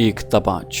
1-5।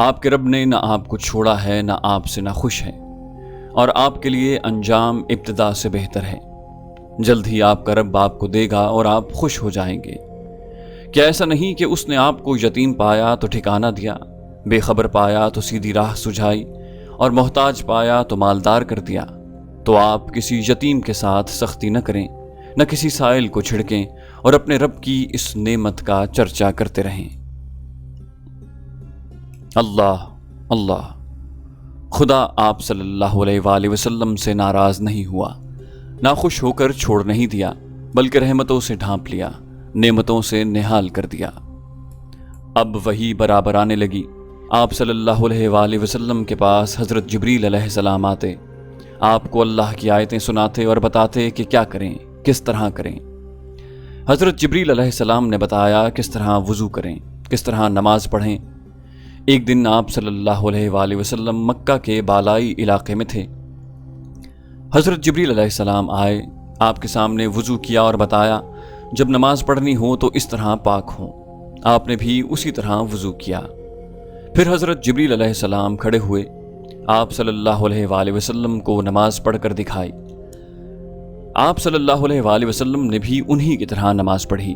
آپ کے رب نے نہ آپ کو چھوڑا ہے نہ آپ سے ناخوش ہے، اور آپ کے لیے انجام ابتدا سے بہتر ہے۔ جلد ہی آپ کا رب آپ کو دے گا اور آپ خوش ہو جائیں گے۔ کیا ایسا نہیں کہ اس نے آپ کو یتیم پایا تو ٹھکانہ دیا، بے خبر پایا تو سیدھی راہ سجھائی، اور محتاج پایا تو مالدار کر دیا؟ تو آپ کسی یتیم کے ساتھ سختی نہ کریں، نہ کسی سائل کو چھڑکیں، اور اپنے رب کی اس نعمت کا چرچا کرتے رہیں۔ اللہ اللہ، خدا آپ صلی اللہ علیہ وآلہ وسلم سے ناراض نہیں ہوا، ناخوش ہو کر چھوڑ نہیں دیا، بلکہ رحمتوں سے ڈھانپ لیا، نعمتوں سے نہال کر دیا۔ اب وہی برابر آنے لگی۔ آپ صلی اللہ علیہ وآلہ وسلم کے پاس حضرت جبریل علیہ السلام آتے، آپ کو اللہ کی آیتیں سناتے اور بتاتے کہ کیا کریں، کس طرح کریں۔ حضرت جبریل علیہ السلام نے بتایا کس طرح وضو کریں، کس طرح نماز پڑھیں۔ ایک دن آپ صلی اللہ علیہ وآلہ وسلم مکہ کے بالائی علاقے میں تھے۔ حضرت جبریل علیہ السلام آئے، آپ کے سامنے وضو کیا اور بتایا جب نماز پڑھنی ہو تو اس طرح پاک ہوں۔ آپ نے بھی اسی طرح وضو کیا۔ پھر حضرت جبریل علیہ السلام کھڑے ہوئے، آپ صلی اللہ علیہ وآلہ وسلم کو نماز پڑھ کر دکھائی۔ آپ صلی اللہ علیہ وآلہ وسلم نے بھی انہی کی طرح نماز پڑھی۔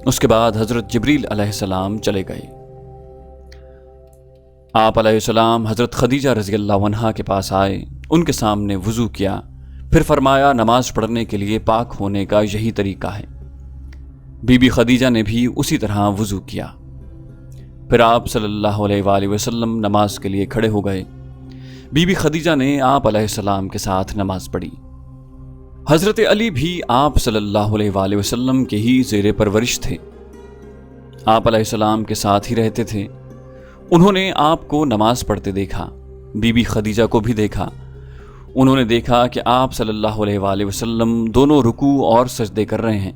اس کے بعد حضرت جبریل علیہ السلام چلے گئے۔ آپ علیہ السلام حضرت خدیجہ رضی اللہ عنہا کے پاس آئے، ان کے سامنے وضو کیا، پھر فرمایا نماز پڑھنے کے لیے پاک ہونے کا یہی طریقہ ہے۔ بی بی خدیجہ نے بھی اسی طرح وضو کیا۔ پھر آپ صلی اللہ علیہ وآلہ وسلم نماز کے لیے کھڑے ہو گئے۔ بی بی خدیجہ نے آپ علیہ السلام کے ساتھ نماز پڑھی۔ حضرت علی بھی آپ صلی اللہ علیہ وآلہ وسلم کے ہی زیر پرورش تھے، آپ علیہ السلام کے ساتھ ہی رہتے تھے۔ انہوں نے آپ کو نماز پڑھتے دیکھا، بی بی خدیجہ کو بھی دیکھا۔ انہوں نے دیکھا کہ آپ صلی اللہ علیہ وآلہ وسلم دونوں رکوع اور سجدے کر رہے ہیں،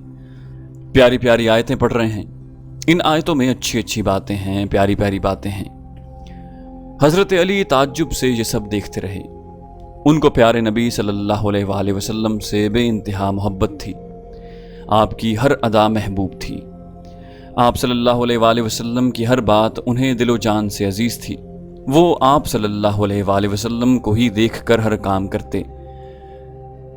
پیاری پیاری آیتیں پڑھ رہے ہیں۔ ان آیتوں میں اچھی اچھی باتیں ہیں، پیاری پیاری باتیں ہیں۔ حضرت علی تعجب سے یہ سب دیکھتے رہے۔ ان کو پیارے نبی صلی اللہ علیہ وآلہ وسلم سے بے انتہا محبت تھی، آپ کی ہر ادا محبوب تھی۔ آپ صلی اللہ علیہ وآلہ وسلم کی ہر بات انہیں دل و جان سے عزیز تھی۔ وہ آپ صلی اللہ علیہ وآلہ وسلم کو ہی دیکھ کر ہر کام کرتے۔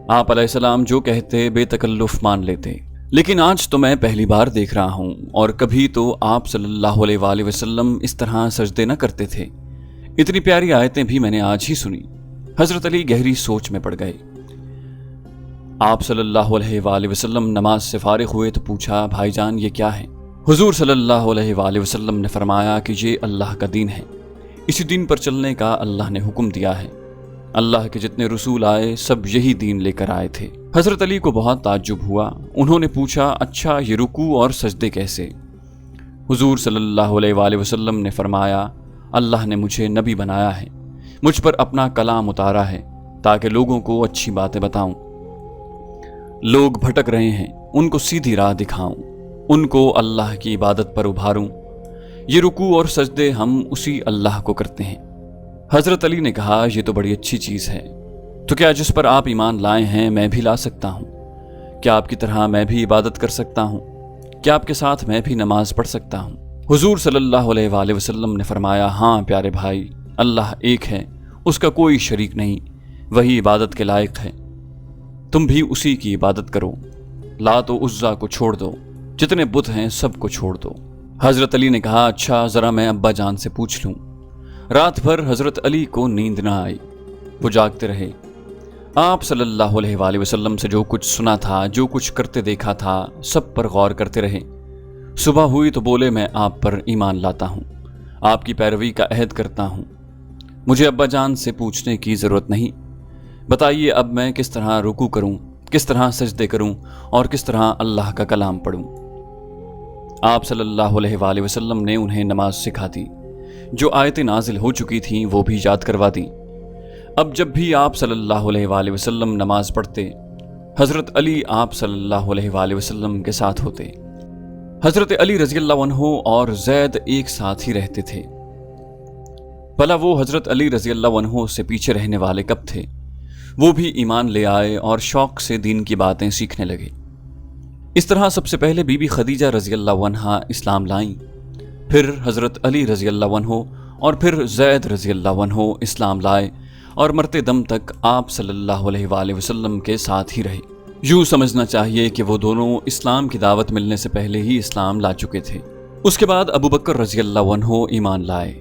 آپ علیہ السلام جو کہتے بے تکلف مان لیتے۔ لیکن آج تو میں پہلی بار دیکھ رہا ہوں، اور کبھی تو آپ صلی اللہ علیہ وآلہ وسلم اس طرح سجدے نہ کرتے تھے۔ اتنی پیاری آیتیں بھی میں نے آج ہی سنی۔ حضرت علی گہری سوچ میں پڑ گئے۔ آپ صلی اللہ علیہ وآلہ وسلم نماز سے فارغ ہوئے تو پوچھا، بھائی جان یہ کیا ہے؟ حضور صلی اللہ علیہ وآلہ وسلم نے فرمایا کہ یہ اللہ کا دین ہے، اسی دین پر چلنے کا اللہ نے حکم دیا ہے۔ اللہ کے جتنے رسول آئے سب یہی دین لے کر آئے تھے۔ حضرت علی کو بہت تعجب ہوا۔ انہوں نے پوچھا، اچھا یہ رکوع اور سجدے کیسے؟ حضور صلی اللہ علیہ وآلہ وسلم نے فرمایا، اللہ نے مجھے نبی بنایا ہے، مجھ پر اپنا کلام اتارا ہے تاکہ لوگوں کو اچھی باتیں بتاؤں، لوگ بھٹک رہے ہیں ان کو سیدھی راہ دکھاؤں، ان کو اللہ کی عبادت پر ابھاروں۔ یہ رکوع اور سجدے ہم اسی اللہ کو کرتے ہیں۔ حضرت علی نے کہا، یہ تو بڑی اچھی چیز ہے، تو کیا جس پر آپ ایمان لائے ہیں میں بھی لا سکتا ہوں؟ کیا آپ کی طرح میں بھی عبادت کر سکتا ہوں؟ کیا آپ کے ساتھ میں بھی نماز پڑھ سکتا ہوں؟ حضور صلی اللہ علیہ وآلہ وسلم نے فرمایا، ہاں پیارے بھائی، اللہ ایک ہے، اس کا کوئی شریک نہیں، وہی عبادت کے لائق ہے، تم بھی اسی کی عبادت کرو، لات و عزا کو چھوڑ دو، جتنے بت ہیں سب کو چھوڑ دو۔ حضرت علی نے کہا، اچھا ذرا میں ابا جان سے پوچھ لوں۔ رات بھر حضرت علی کو نیند نہ آئی، وہ جاگتے رہے۔ آپ صلی اللہ علیہ وآلہ وسلم سے جو کچھ سنا تھا، جو کچھ کرتے دیکھا تھا، سب پر غور کرتے رہے۔ صبح ہوئی تو بولے، میں آپ پر ایمان لاتا ہوں، آپ کی پیروی کا عہد کرتا ہوں، مجھے ابا جان سے پوچھنے کی ضرورت نہیں۔ بتائیے اب میں کس طرح رکوع کروں، کس طرح سجدے کروں، اور کس طرح اللہ کا کلام پڑھوں۔ آپ صلی اللہ علیہ وآلہ وسلم نے انہیں نماز سکھا دی، جو آیتیں نازل ہو چکی تھیں وہ بھی یاد کروا دی۔ اب جب بھی آپ صلی اللہ علیہ وآلہ وسلم نماز پڑھتے، حضرت علی آپ صلی اللہ علیہ وآلہ وسلم کے ساتھ ہوتے۔ حضرت علی رضی اللہ عنہ اور زید ایک ساتھ ہی رہتے تھے۔ بھلا وہ حضرت علی رضی اللہ عنہ سے پیچھے رہنے والے کب تھے؟ وہ بھی ایمان لے آئے اور شوق سے دین کی باتیں سیکھنے لگے۔ اس طرح سب سے پہلے بی بی خدیجہ رضی اللہ عنہا اسلام لائیں، پھر حضرت علی رضی اللہ عنہ اور پھر زید رضی اللہ عنہ اسلام لائے اور مرتے دم تک آپ صلی اللہ علیہ وآلہ وسلم کے ساتھ ہی رہے۔ یوں سمجھنا چاہیے کہ وہ دونوں اسلام کی دعوت ملنے سے پہلے ہی اسلام لا چکے تھے۔ اس کے بعد ابو بکر رضی اللہ عنہ ایمان لائے۔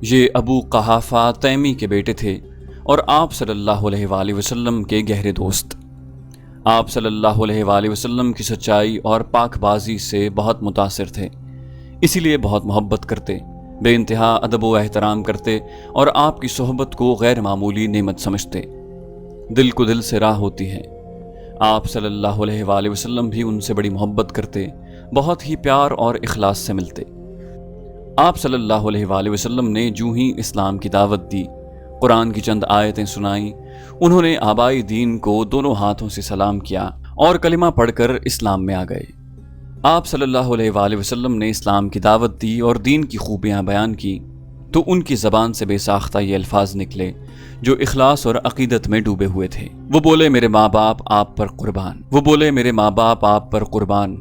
یہ ابو قحافہ تیمی کے بیٹے تھے اور آپ صلی اللہ علیہ وآلہ وسلم کے گہرے دوست۔ آپ صلی اللہ علیہ وآلہ وسلم کی سچائی اور پاک بازی سے بہت متاثر تھے، اسی لیے بہت محبت کرتے، بے انتہا ادب و احترام کرتے اور آپ کی صحبت کو غیر معمولی نعمت سمجھتے۔ دل کو دل سے راہ ہوتی ہے۔ آپ صلی اللہ علیہ وآلہ وسلم بھی ان سے بڑی محبت کرتے، بہت ہی پیار اور اخلاص سے ملتے۔ آپ صلی اللہ علیہ وآلہ وسلم نے جو ہی اسلام کی دعوت دی، قرآن کی چند آیتیں سنائیں، انہوں نے آبائی دین کو دونوں ہاتھوں سے سلام کیا اور کلمہ پڑھ کر اسلام میں آ گئے۔ آپ صلی اللہ علیہ وآلہ وسلم نے اسلام کی دعوت دی اور دین کی خوبیاں بیان کی تو ان کی زبان سے بے ساختہ یہ الفاظ نکلے جو اخلاص اور عقیدت میں ڈوبے ہوئے تھے۔ وہ بولے میرے ماں باپ آپ پر قربان، وہ بولے میرے ماں باپ آپ پر قربان،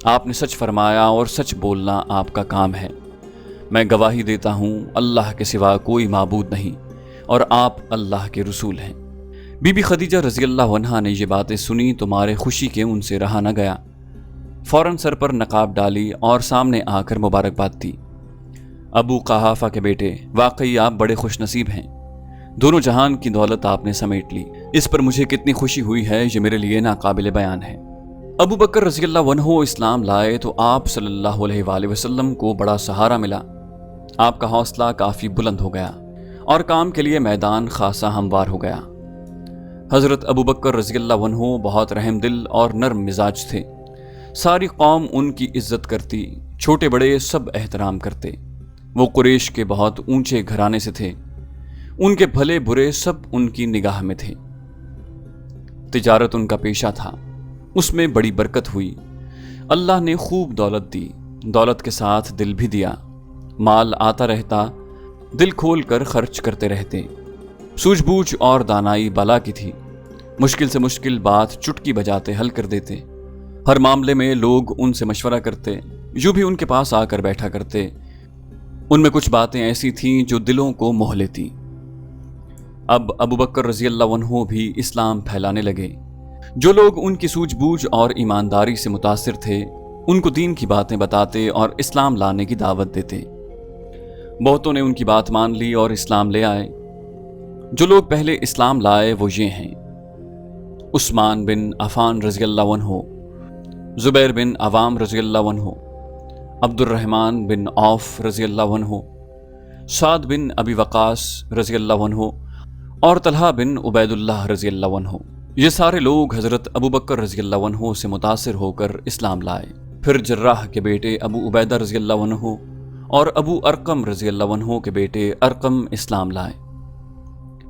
آپ نے سچ فرمایا اور سچ بولنا آپ کا کام ہے۔ میں گواہی دیتا ہوں اللہ کے سوا کوئی معبود نہیں اور آپ اللہ کے رسول ہیں۔ بی بی خدیجہ رضی اللہ عنہا نے یہ باتیں سنی تو مارے خوشی کے ان سے رہا نہ گیا، فوراً سر پر نقاب ڈالی اور سامنے آ کر مبارکباد دی۔ ابو قحافہ کے بیٹے، واقعی آپ بڑے خوش نصیب ہیں، دونوں جہان کی دولت آپ نے سمیٹ لی، اس پر مجھے کتنی خوشی ہوئی ہے یہ میرے لیے ناقابل بیان ہے۔ ابو بکر رضی اللہ عنہ اسلام لائے تو آپ صلی اللہ علیہ وآلہ وسلم کو بڑا سہارا ملا، آپ کا حوصلہ کافی بلند ہو گیا اور کام کے لیے میدان خاصا ہموار ہو گیا۔ حضرت ابو بکر رضی اللہ عنہ بہت رحم دل اور نرم مزاج تھے، ساری قوم ان کی عزت کرتی، چھوٹے بڑے سب احترام کرتے۔ وہ قریش کے بہت اونچے گھرانے سے تھے، ان کے بھلے برے سب ان کی نگاہ میں تھے۔ تجارت ان کا پیشہ تھا، اس میں بڑی برکت ہوئی، اللہ نے خوب دولت دی، دولت کے ساتھ دل بھی دیا، مال آتا رہتا، دل کھول کر خرچ کرتے رہتے۔ سوجھ بوجھ اور دانائی بالا کی تھی، مشکل سے مشکل بات چٹکی بجاتے حل کر دیتے، ہر معاملے میں لوگ ان سے مشورہ کرتے، یوں بھی ان کے پاس آ کر بیٹھا کرتے۔ ان میں کچھ باتیں ایسی تھیں جو دلوں کو موہ لیتی۔ اب ابو بکر رضی اللہ عنہ بھی اسلام پھیلانے لگے۔ جو لوگ ان کی سوجھ بوجھ اور ایمانداری سے متاثر تھے ان کو دین کی باتیں بتاتے اور اسلام لانے کی دعوت دیتے۔ بہتوں نے ان کی بات مان لی اور اسلام لے آئے۔ جو لوگ پہلے اسلام لائے وہ یہ ہیں: عثمان بن عفان رضی اللہ عنہ، زبیر بن عوام رضی اللہ عنہ، عبد الرحمن بن عوف رضی اللہ عنہ، سعد بن ابی وقاص رضی اللہ عنہ اور طلحہ بن عبید اللہ رضی اللہ عنہ۔ یہ سارے لوگ حضرت ابو بکر رضی اللہ عنہ سے متاثر ہو کر اسلام لائے۔ پھر جراح کے بیٹے ابو عبیدہ رضی اللہ عنہ اور ابو ارقم رضی اللہ عنہ کے بیٹے ارقم اسلام لائے۔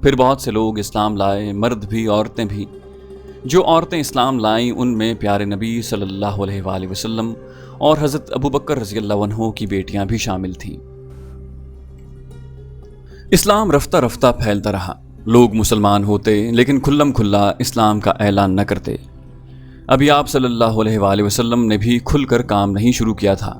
پھر بہت سے لوگ اسلام لائے، مرد بھی عورتیں بھی۔ جو عورتیں اسلام لائیں ان میں پیارے نبی صلی اللہ علیہ وآلہ وسلم اور حضرت ابو بکر رضی اللہ عنہ کی بیٹیاں بھی شامل تھیں۔ اسلام رفتہ رفتہ پھیلتا رہا، لوگ مسلمان ہوتے لیکن کھلم کھلا اسلام کا اعلان نہ کرتے۔ ابھی آپ صلی اللہ علیہ وآلہ وسلم نے بھی کھل کر کام نہیں شروع کیا تھا،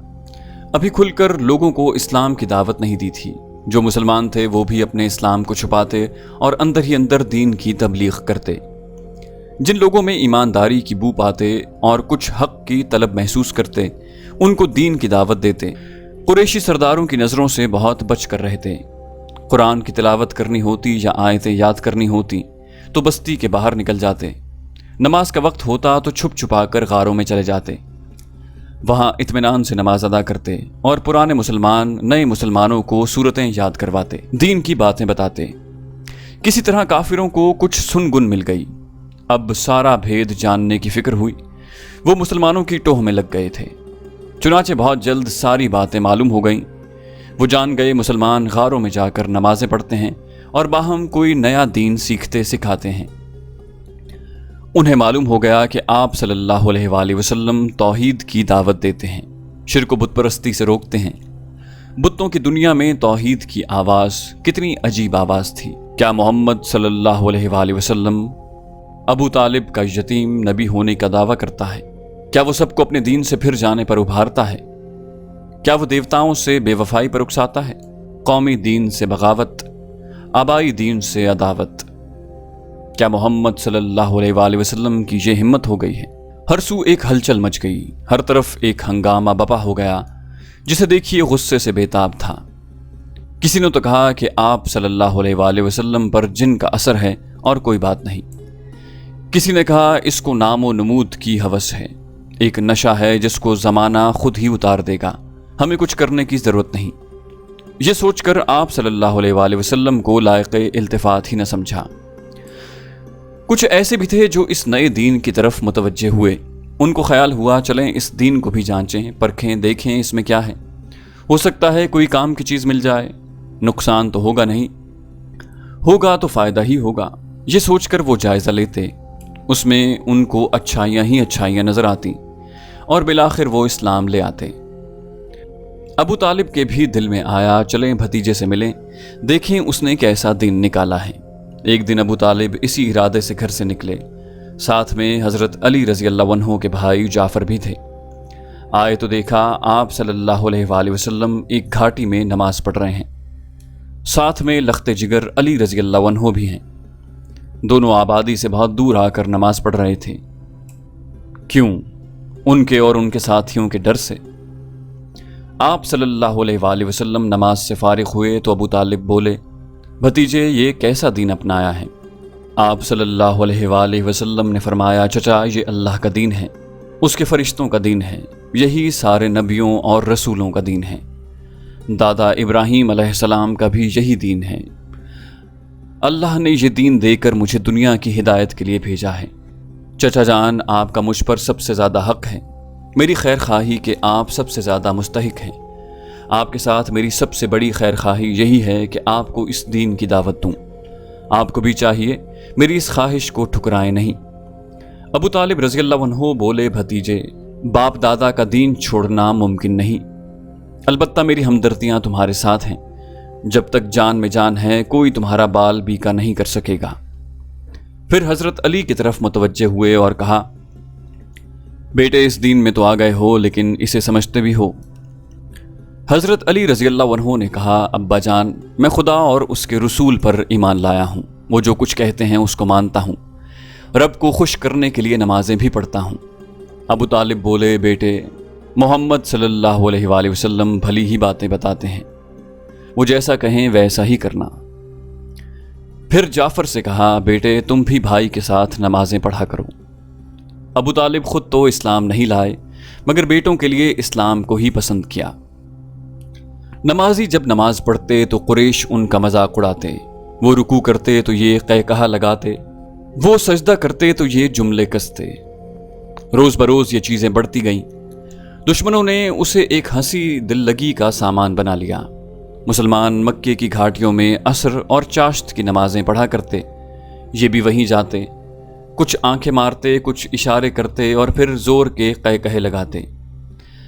ابھی کھل کر لوگوں کو اسلام کی دعوت نہیں دی تھی۔ جو مسلمان تھے وہ بھی اپنے اسلام کو چھپاتے اور اندر ہی اندر دین کی تبلیغ کرتے۔ جن لوگوں میں ایمانداری کی بو پاتے اور کچھ حق کی طلب محسوس کرتے ان کو دین کی دعوت دیتے۔ قریشی سرداروں کی نظروں سے بہت بچ کر رہتے۔ قرآن کی تلاوت کرنی ہوتی یا آیتیں یاد کرنی ہوتی تو بستی کے باہر نکل جاتے، نماز کا وقت ہوتا تو چھپ چھپا کر غاروں میں چلے جاتے، وہاں اطمینان سے نماز ادا کرتے اور پرانے مسلمان نئے مسلمانوں کو سورتیں یاد کرواتے، دین کی باتیں بتاتے۔ کسی طرح کافروں کو کچھ سن گن مل گئی، اب سارا بھید جاننے کی فکر ہوئی، وہ مسلمانوں کی ٹوہ میں لگ گئے تھے۔ چنانچہ بہت جلد ساری باتیں معلوم ہو گئیں، وہ جان گئے مسلمان غاروں میں جا کر نمازیں پڑھتے ہیں اور باہم کوئی نیا دین سیکھتے سکھاتے ہیں۔ انہیں معلوم ہو گیا کہ آپ صلی اللہ علیہ وآلہ وسلم توحید کی دعوت دیتے ہیں، شرک و بت پرستی سے روکتے ہیں۔ بتوں کی دنیا میں توحید کی آواز کتنی عجیب آواز تھی۔ کیا محمد صلی اللہ علیہ وآلہ وسلم ابو طالب کا یتیم نبی ہونے کا دعویٰ کرتا ہے؟ کیا وہ سب کو اپنے دین سے پھر جانے پر ابھارتا ہے؟ کیا وہ دیوتاؤں سے بے وفائی پر اکساتا ہے؟ قومی دین سے بغاوت، آبائی دین سے عداوت۔ کیا محمد صلی اللہ علیہ وآلہ وسلم کی یہ ہمت ہو گئی ہے؟ ہر سو ایک ہلچل مچ گئی، ہر طرف ایک ہنگامہ بپا ہو گیا، جسے دیکھیے غصے سے بےتاب تھا۔ کسی نے تو کہا کہ آپ صلی اللہ علیہ وآلہ وسلم پر جن کا اثر ہے اور کوئی بات نہیں۔ کسی نے کہا اس کو نام و نمود کی ہوس ہے، ایک نشہ ہے جس کو زمانہ خود ہی اتار دے گا، ہمیں کچھ کرنے کی ضرورت نہیں۔ یہ سوچ کر آپ صلی اللہ علیہ وآلہ وسلم کو لائق التفات ہی نہ سمجھا۔ کچھ ایسے بھی تھے جو اس نئے دین کی طرف متوجہ ہوئے، ان کو خیال ہوا چلیں اس دین کو بھی جانچیں، پرکھیں، دیکھیں اس میں کیا ہے، ہو سکتا ہے کوئی کام کی چیز مل جائے، نقصان تو ہوگا نہیں، ہوگا تو فائدہ ہی ہوگا۔ یہ سوچ کر وہ جائزہ لیتے، اس میں ان کو اچھائیاں ہی اچھائیاں نظر آتی اور بالآخر وہ اسلام لے آتے۔ ابو طالب کے بھی دل میں آیا چلیں بھتیجے سے ملیں، دیکھیں اس نے کیسا دین نکالا ہے۔ ایک دن ابو طالب اسی ارادے سے گھر سے نکلے، ساتھ میں حضرت علی رضی اللہ عنہ کے بھائی جعفر بھی تھے۔ آئے تو دیکھا آپ صلی اللہ علیہ وآلہ وسلم ایک گھاٹی میں نماز پڑھ رہے ہیں، ساتھ میں لخت جگر علی رضی اللہ عنہ بھی ہیں۔ دونوں آبادی سے بہت دور آ کر نماز پڑھ رہے تھے۔ کیوں؟ ان کے اور ان کے ساتھیوں کے ڈر سے۔ آپ صلی اللہ علیہ وآلہ وسلم نماز سے فارغ ہوئے تو ابو طالب بولے، بھتیجے یہ کیسا دین اپنایا ہے؟ آپ صلی اللہ علیہ وآلہ وسلم نے فرمایا، چچا یہ اللہ کا دین ہے، اس کے فرشتوں کا دین ہے، یہی سارے نبیوں اور رسولوں کا دین ہے، دادا ابراہیم علیہ السلام کا بھی یہی دین ہے۔ اللہ نے یہ دین دے کر مجھے دنیا کی ہدایت کے لیے بھیجا ہے۔ چچا جان آپ کا مجھ پر سب سے زیادہ حق ہے، میری خیر خواہی کہ آپ سب سے زیادہ مستحق ہیں۔ آپ کے ساتھ میری سب سے بڑی خیر خواہی یہی ہے کہ آپ کو اس دین کی دعوت دوں۔ آپ کو بھی چاہیے میری اس خواہش کو ٹھکرائیں نہیں۔ ابو طالب رضی اللہ عنہ بولے، بھتیجے باپ دادا کا دین چھوڑنا ممکن نہیں، البتہ میری ہمدردیاں تمہارے ساتھ ہیں، جب تک جان میں جان ہے کوئی تمہارا بال بیکا نہیں کر سکے گا۔ پھر حضرت علی کی طرف متوجہ ہوئے اور کہا، بیٹے اس دین میں تو آ گئے ہو لیکن اسے سمجھتے بھی ہو؟ حضرت علی رضی اللہ عنہ نے کہا، ابا جان میں خدا اور اس کے رسول پر ایمان لایا ہوں، وہ جو کچھ کہتے ہیں اس کو مانتا ہوں، رب کو خوش کرنے کے لیے نمازیں بھی پڑھتا ہوں۔ ابو طالب بولے، بیٹے محمد صلی اللہ علیہ وآلہ وسلم بھلی ہی باتیں بتاتے ہیں، وہ جیسا کہیں ویسا ہی کرنا۔ پھر جعفر سے کہا، بیٹے تم بھی بھائی کے ساتھ نمازیں پڑھا کرو۔ ابو طالب خود تو اسلام نہیں لائے مگر بیٹوں کے لیے اسلام کو ہی پسند کیا۔ نمازی جب نماز پڑھتے تو قریش ان کا مذاق اڑاتے، وہ رکوع کرتے تو یہ قہقہہ لگاتے، وہ سجدہ کرتے تو یہ جملے کستے۔ روز بروز یہ چیزیں بڑھتی گئیں، دشمنوں نے اسے ایک ہنسی دل لگی کا سامان بنا لیا۔ مسلمان مکے کی گھاٹیوں میں عصر اور چاشت کی نمازیں پڑھا کرتے، یہ بھی وہیں جاتے، کچھ آنکھیں مارتے، کچھ اشارے کرتے اور پھر زور کے قہقہے لگاتے۔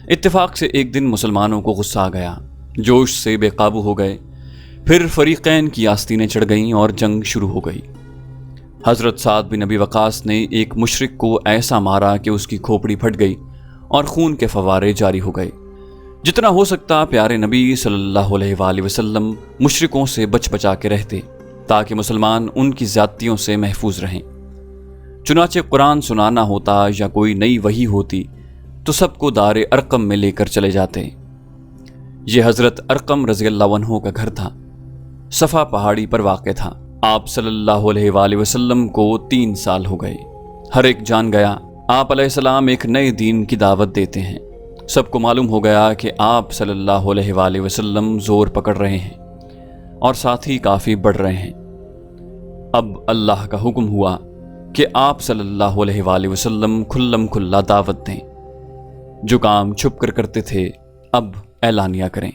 اتفاق سے ایک دن مسلمانوں کو غصہ آ گیا، جوش سے بے قابو ہو گئے، پھر فریقین کی آستینیں چڑھ گئیں اور جنگ شروع ہو گئی۔ حضرت سعد بن ابی وقاص نے ایک مشرک کو ایسا مارا کہ اس کی کھوپڑی پھٹ گئی اور خون کے فوارے جاری ہو گئے۔ جتنا ہو سکتا پیارے نبی صلی اللہ علیہ وآلہ وسلم مشرکوں سے بچ بچا کے رہتے تاکہ مسلمان ان کی زیادتیوں سے محفوظ رہیں۔ چنانچہ قرآن سنانا ہوتا یا کوئی نئی وحی ہوتی تو سب کو دار ارقم میں لے کر چلے جاتے۔ یہ حضرت ارقم رضی اللہ عنہ کا گھر تھا، صفا پہاڑی پر واقع تھا۔ آپ صلی اللہ علیہ وآلہ وسلم کو 3 سال ہو گئے، ہر ایک جان گیا آپ علیہ السلام ایک نئے دین کی دعوت دیتے ہیں۔ سب کو معلوم ہو گیا کہ آپ صلی اللہ علیہ وآلہ وسلم زور پکڑ رہے ہیں اور ساتھ ہی کافی بڑھ رہے ہیں۔ اب اللہ کا حکم ہوا کہ آپ صلی اللہ علیہ وآلہ وسلم کھلم کھلا دعوت دیں، جو کام چھپ کر کرتے تھے اب اعلانیہ کریں۔